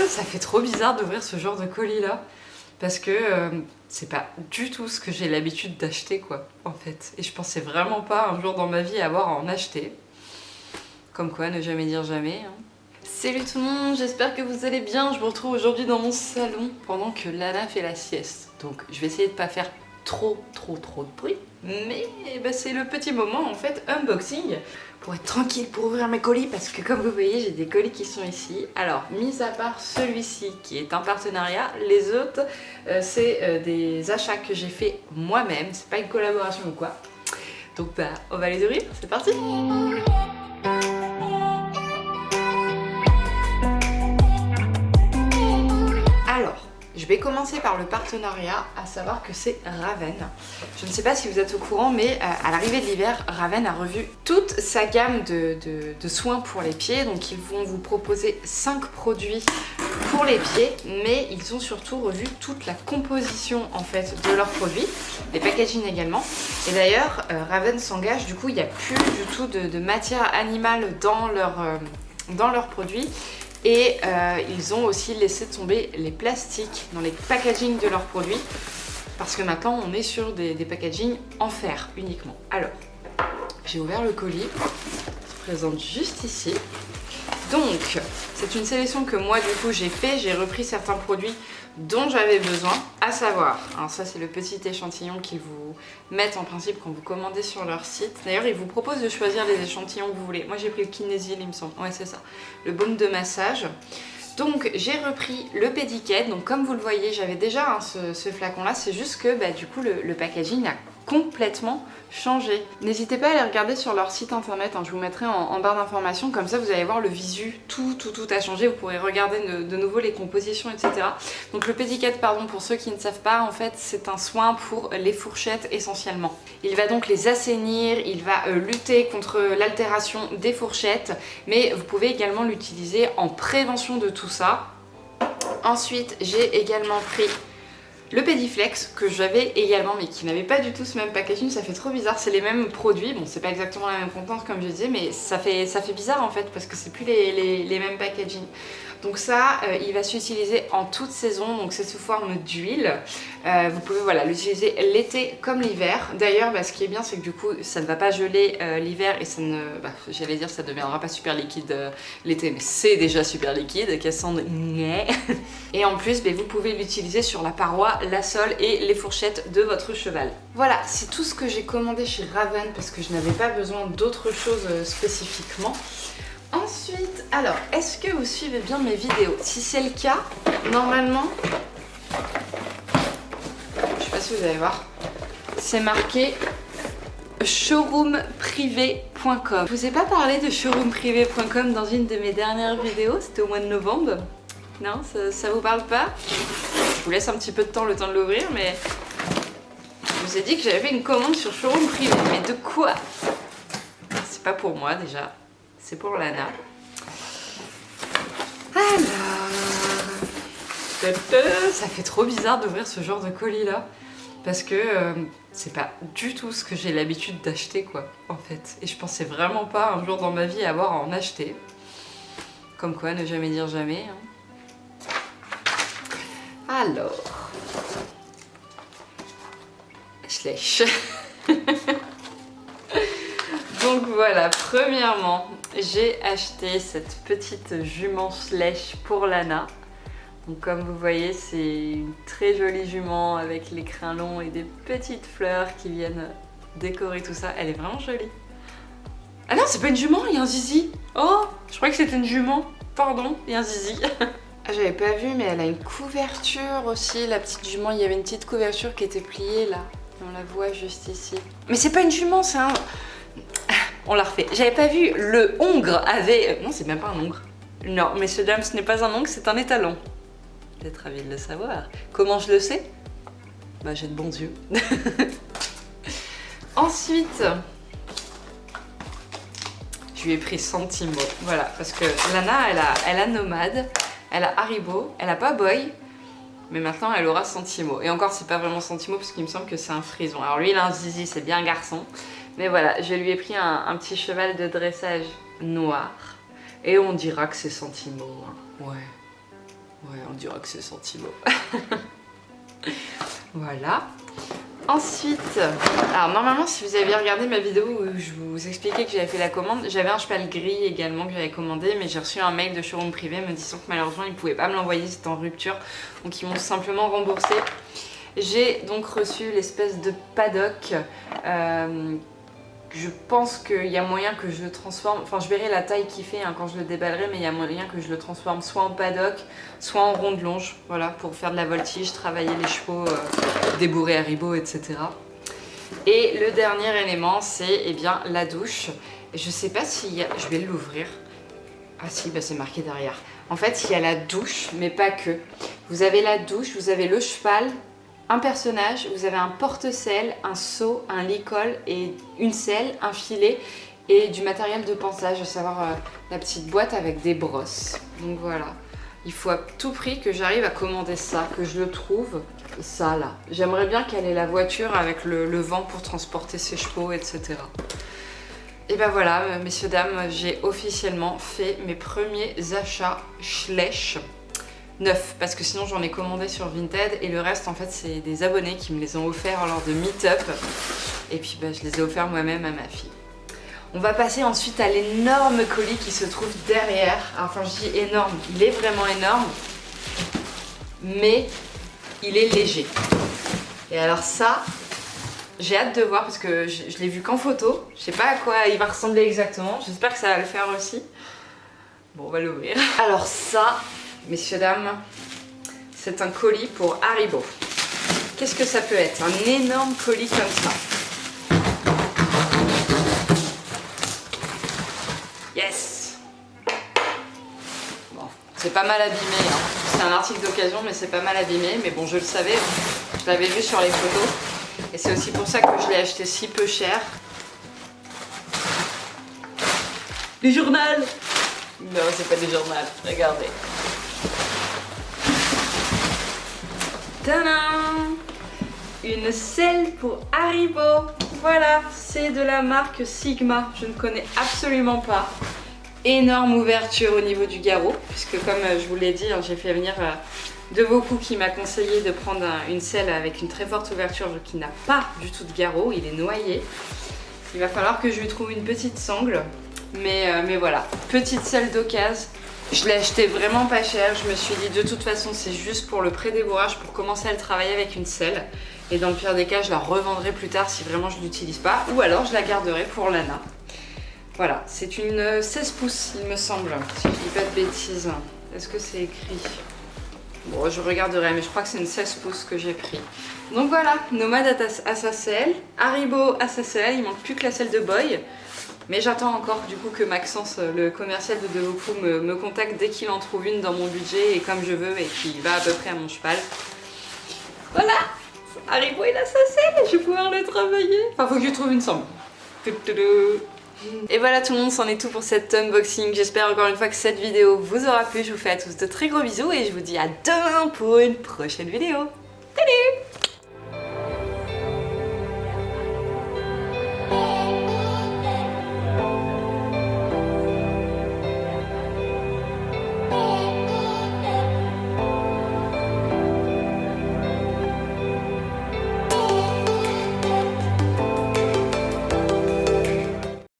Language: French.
Ça fait trop bizarre d'ouvrir ce genre de colis là. Parce que c'est pas du tout ce que j'ai l'habitude d'acheter quoi, en fait. Et je pensais vraiment pas un jour dans ma vie avoir à en acheter. Comme quoi, ne jamais dire jamais. Hein. Salut tout le monde, j'espère que vous allez bien. Je vous retrouve aujourd'hui dans mon salon pendant que Lana fait la sieste. Donc je vais essayer de pas faire trop de bruit. Mais bah, c'est le petit moment en fait, unboxing, pour être tranquille, pour ouvrir mes colis, parce que comme vous voyez, j'ai des colis qui sont ici. Alors, mis à part celui-ci qui est un partenariat, les autres, c'est des achats que j'ai fait moi-même. C'est pas une collaboration ou quoi. Donc bah, on va les ouvrir, c'est parti! Je vais commencer par le partenariat, à savoir que c'est Raven. Je ne sais pas si vous êtes au courant, mais à l'arrivée de l'hiver, Raven a revu toute sa gamme de soins pour les pieds. Donc ils vont vous proposer 5 produits pour les pieds, mais ils ont surtout revu toute la composition en fait de leurs produits, les packaging également. Et d'ailleurs, Raven s'engage, du coup il n'y a plus du tout de matière animale dans leurs produits. Et ils ont aussi laissé tomber les plastiques dans les packaging de leurs produits, parce que maintenant on est sur des packaging en fer uniquement. Alors, j'ai ouvert le colis, il se présente juste ici. Donc, c'est une sélection que moi du coup j'ai fait, j'ai repris certains produits dont j'avais besoin, à savoir, alors ça c'est le petit échantillon qu'ils vous mettent en principe quand vous commandez sur leur site. D'ailleurs ils vous proposent de choisir les échantillons que vous voulez. Moi j'ai pris le Kinesil il me semble, ouais c'est ça, le baume de massage. Donc j'ai repris le Pediket, donc comme vous le voyez j'avais déjà ce flacon là, c'est juste que bah, du coup le packaging a complètement changé. N'hésitez pas à aller regarder sur leur site internet, hein, je vous mettrai en barre d'informations, comme ça vous allez voir le visu, tout a changé, vous pourrez regarder de nouveau les compositions, etc. Donc le Pediket, pardon, pour ceux qui ne savent pas, en fait c'est un soin pour les fourchettes essentiellement. Il va donc les assainir, il va lutter contre l'altération des fourchettes, mais vous pouvez également l'utiliser en prévention de tout ça. Ensuite j'ai également pris le Pediflex que j'avais également mais qui n'avait pas du tout ce même packaging, ça fait trop bizarre, c'est les mêmes produits, bon c'est pas exactement la même contenance comme je disais mais ça fait bizarre en fait parce que c'est plus les mêmes packaging. Donc ça, il va s'utiliser en toute saison, donc c'est sous forme d'huile. Vous pouvez voilà, l'utiliser l'été comme l'hiver. D'ailleurs, bah, ce qui est bien, c'est que du coup, ça ne va pas geler l'hiver et ça ne, bah, j'allais dire, ça ne deviendra pas super liquide l'été, mais c'est déjà super liquide, qu'elle sent Et en plus, bah, vous pouvez l'utiliser sur la paroi, la sole et les fourchettes de votre cheval. Voilà, c'est tout ce que j'ai commandé chez Raven parce que je n'avais pas besoin d'autre chose spécifiquement. Ensuite, alors, est-ce que vous suivez bien mes vidéos? Si c'est le cas, normalement, je sais pas si vous allez voir, c'est marqué showroomprivé.com. Je vous ai pas parlé de showroomprivé.com dans une de mes dernières vidéos, c'était au mois de novembre. Non, ça vous parle pas? Je vous laisse un petit peu de temps, le temps de l'ouvrir, mais je vous ai dit que j'avais fait une commande sur Showroom Privé. Mais de quoi? C'est pas pour moi déjà. C'est pour Lana. Alors... Ça fait trop bizarre d'ouvrir ce genre de colis là. Parce que c'est pas du tout ce que j'ai l'habitude d'acheter quoi, en fait. Et je pensais vraiment pas un jour dans ma vie avoir à en acheter. Comme quoi, ne jamais dire jamais. Hein. Alors... Je lèche. Donc voilà, premièrement, j'ai acheté cette petite jument Schleich pour Lana. Donc comme vous voyez, c'est une très jolie jument avec les crins longs et des petites fleurs qui viennent décorer tout ça. Elle est vraiment jolie. Ah non, c'est pas une jument, il y a un zizi. Oh, je croyais que c'était une jument. Pardon, il y a un zizi. Ah, j'avais pas vu, mais elle a une couverture aussi, la petite jument. Il y avait une petite couverture qui était pliée là. On la voit juste ici. Mais c'est pas une jument, c'est un... On l'a refait. J'avais pas vu, le hongre avait... Non, c'est même pas un hongre. Non, messieurs, dames, ce n'est pas un hongre, c'est un étalon. Vous êtes ravis de le savoir. Comment je le sais? Bah, j'ai de bons yeux. Ensuite, je lui ai pris Sentimo. Voilà, parce que Lana, elle a Nomade, elle a Haribo, elle a pas Boy, mais maintenant elle aura Sentimo. Et encore, c'est pas vraiment Sentimo, parce qu'il me semble que c'est un frison. Alors lui, il a un zizi, c'est bien un garçon. Mais voilà, je lui ai pris un petit cheval de dressage noir. Et on dira que c'est Sentimo. Ouais. dirait que c'est sentiment. Voilà. Ensuite, alors normalement si vous avez regardé ma vidéo où je vous expliquais que j'avais fait la commande, j'avais un cheval gris également que j'avais commandé, mais j'ai reçu un mail de showroom privé me disant que malheureusement ils ne pouvaient pas me l'envoyer, c'était en rupture, donc ils m'ont simplement remboursé. J'ai donc reçu l'espèce de paddock, je pense qu'il y a moyen que je le transforme, enfin je verrai la taille qu'il fait hein, quand je le déballerai, mais il y a moyen que je le transforme soit en paddock, soit en rond de longe, voilà, pour faire de la voltige, travailler les chevaux, débourrer haribo, etc. Et le dernier élément, c'est eh bien la douche. Et je sais pas si je vais l'ouvrir. Ah si, bah c'est marqué derrière. En fait, il y a la douche, mais pas que. Vous avez la douche, vous avez le cheval, un personnage, vous avez un porte-selle, un seau, un licol et une selle, un filet et du matériel de pansage, à savoir la petite boîte avec des brosses. Donc voilà, il faut à tout prix que j'arrive à commander ça, que je le trouve. Et ça là, j'aimerais bien qu'elle ait la voiture avec le vent pour transporter ses chevaux, etc. Et ben voilà, messieurs, dames, j'ai officiellement fait mes premiers achats Schleich. 9 parce que sinon j'en ai commandé sur Vinted et le reste en fait c'est des abonnés qui me les ont offerts lors de meet-up et puis bah, je les ai offerts moi-même à ma fille. On va passer ensuite à l'énorme colis qui se trouve derrière. Enfin je dis énorme, il est vraiment énorme mais il est léger. Et alors ça j'ai hâte de voir parce que je l'ai vu qu'en photo, je sais pas à quoi il va ressembler exactement, j'espère que ça va le faire aussi. Bon on va l'ouvrir. Alors ça, messieurs, dames, c'est un colis pour Haribo. Qu'est-ce que ça peut être? Un énorme colis comme ça. Yes! Bon, c'est pas mal abîmé. Hein. C'est un article d'occasion, mais c'est pas mal abîmé. Mais bon, je le savais. Je l'avais vu sur les photos. Et c'est aussi pour ça que je l'ai acheté si peu cher. Du journal! Non, c'est pas du journal. Regardez. Tadam! Une selle pour Haribo. Voilà, c'est de la marque Sigma. Je ne connais absolument pas. Énorme ouverture au niveau du garrot, puisque comme je vous l'ai dit, j'ai fait venir de beaucoup qui m'a conseillé de prendre une selle avec une très forte ouverture qui n'a pas du tout de garrot, il est noyé. Il va falloir que je lui trouve une petite sangle, mais voilà, petite selle d'occasion. Je l'ai acheté vraiment pas cher, je me suis dit de toute façon c'est juste pour le pré-débourrage, pour commencer à le travailler avec une selle. Et dans le pire des cas, je la revendrai plus tard si vraiment je l'utilise pas, ou alors je la garderai pour Lana. Voilà, c'est une 16 pouces il me semble, si je dis pas de bêtises. Est-ce que c'est écrit? Bon, je regarderai, mais je crois que c'est une 16 pouces que j'ai pris. Donc voilà, Nomade à sa selle, Haribo à sa selle, il manque plus que la selle de Boy. Mais j'attends encore du coup que Maxence, le commercial de Devaucoux, me contacte dès qu'il en trouve une dans mon budget et comme je veux et qui va à peu près à mon cheval. Voilà, Haribo il a sa selle et je vais pouvoir le travailler. Enfin, faut que je trouve une sangle. Et voilà tout le monde, c'en est tout pour cet unboxing. J'espère encore une fois que cette vidéo vous aura plu. Je vous fais à tous de très gros bisous et je vous dis à demain pour une prochaine vidéo. Salut!